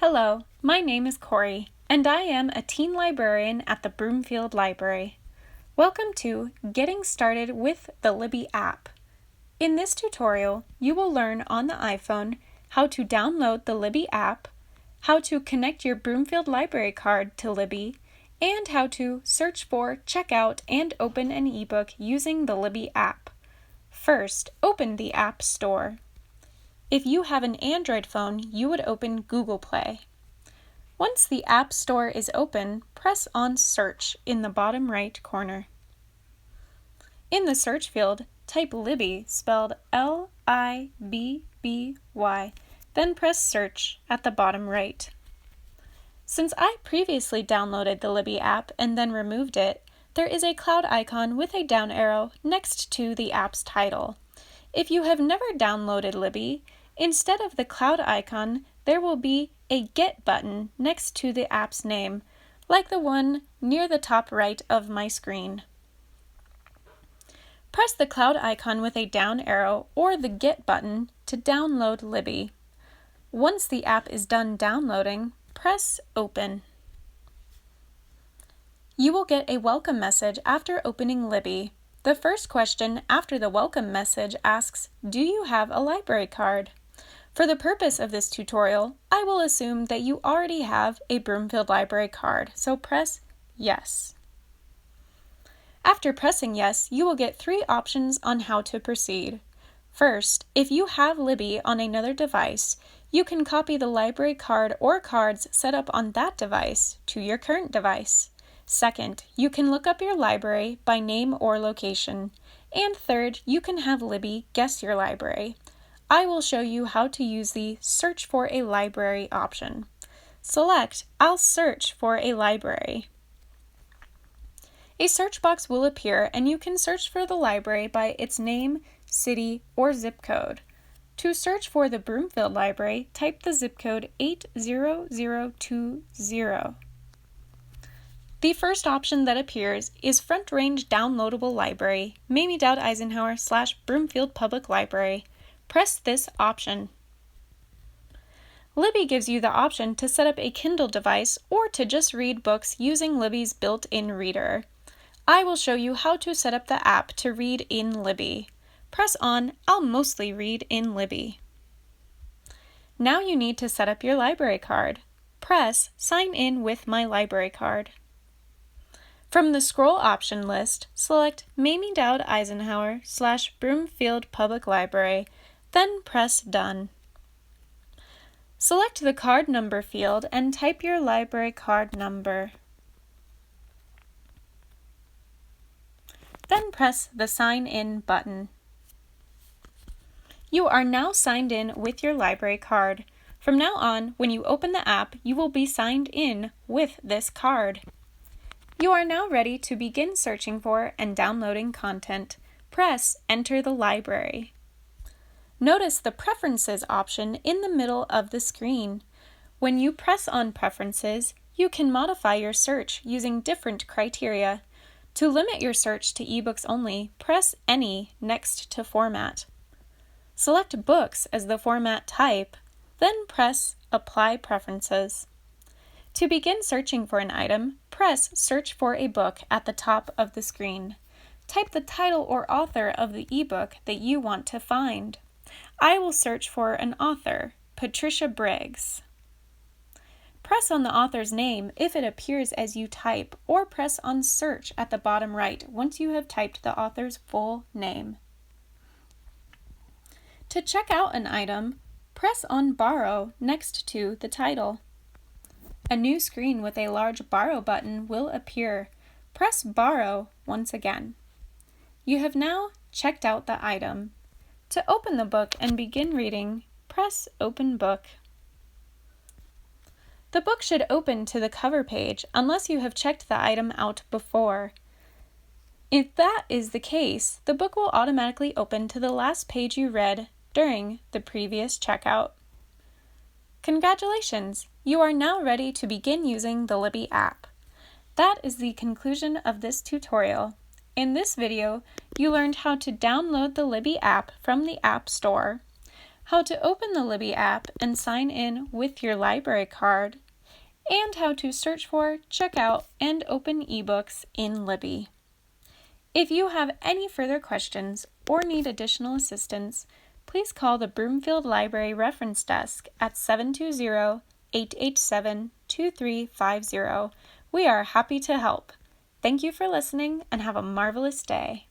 Hello, my name is Corey, and I am a teen librarian at the Broomfield Library. Welcome to Getting Started with the Libby app. In this tutorial, you will learn on the iPhone how to download the Libby app, how to connect your Broomfield Library card to Libby, and how to search for, check out, and open an ebook using the Libby app. First, open the App Store. If you have an Android phone, you would open Google Play. Once the App Store is open, press on Search in the bottom right corner. In the search field, type Libby, spelled L-I-B-B-Y, then press Search at the bottom right. Since I previously downloaded the Libby app and then removed it, there is a cloud icon with a down arrow next to the app's title. If you have never downloaded Libby, instead of the cloud icon, there will be a Get button next to the app's name, like the one near the top right of my screen. Press the cloud icon with a down arrow or the Get button to download Libby. Once the app is done downloading, press Open. You will get a welcome message after opening Libby. The first question after the welcome message asks, "Do you have a library card?" For the purpose of this tutorial, I will assume that you already have a Broomfield Library card, so press Yes. After pressing Yes, you will get three options on how to proceed. First, if you have Libby on another device, you can copy the library card or cards set up on that device to your current device. Second, you can look up your library by name or location. And third, you can have Libby guess your library. I will show you how to use the Search for a Library option. Select I'll search for a library. A search box will appear and you can search for the library by its name, city, or zip code. To search for the Broomfield Library, type the zip code 80020. The first option that appears is Front Range Downloadable Library, Mamie Dowd Eisenhower / Broomfield Public Library. Press this option. Libby gives you the option to set up a Kindle device or to just read books using Libby's built-in reader. I will show you how to set up the app to read in Libby. Press on I'll mostly read in Libby. Now you need to set up your library card. Press Sign in with my library card. From the Scroll option list, select Mamie Dowd Eisenhower / Broomfield Public Library, then press Done. Select the card number field and type your library card number. Then press the Sign In button. You are now signed in with your library card. From now on, when you open the app, you will be signed in with this card. You are now ready to begin searching for and downloading content. Press Enter the Library. Notice the Preferences option in the middle of the screen. When you press on Preferences, you can modify your search using different criteria. To limit your search to ebooks only, press Any next to Format. Select Books as the format type, then press Apply Preferences. To begin searching for an item, press Search for a Book at the top of the screen. Type the title or author of the ebook that you want to find. I will search for an author, Patricia Briggs. Press on the author's name if it appears as you type, or press on Search at the bottom right once you have typed the author's full name. To check out an item, press on Borrow next to the title. A new screen with a large Borrow button will appear. Press Borrow once again. You have now checked out the item. To open the book and begin reading, press Open Book. The book should open to the cover page unless you have checked the item out before. If that is the case, the book will automatically open to the last page you read during the previous checkout. Congratulations! You are now ready to begin using the Libby app. That is the conclusion of this tutorial. In this video, you learned how to download the Libby app from the App Store, how to open the Libby app and sign in with your library card, and how to search for, check out, and open ebooks in Libby. If you have any further questions or need additional assistance, please call the Broomfield Library Reference Desk at 720-887-2350. We are happy to help. Thank you for listening and have a marvelous day.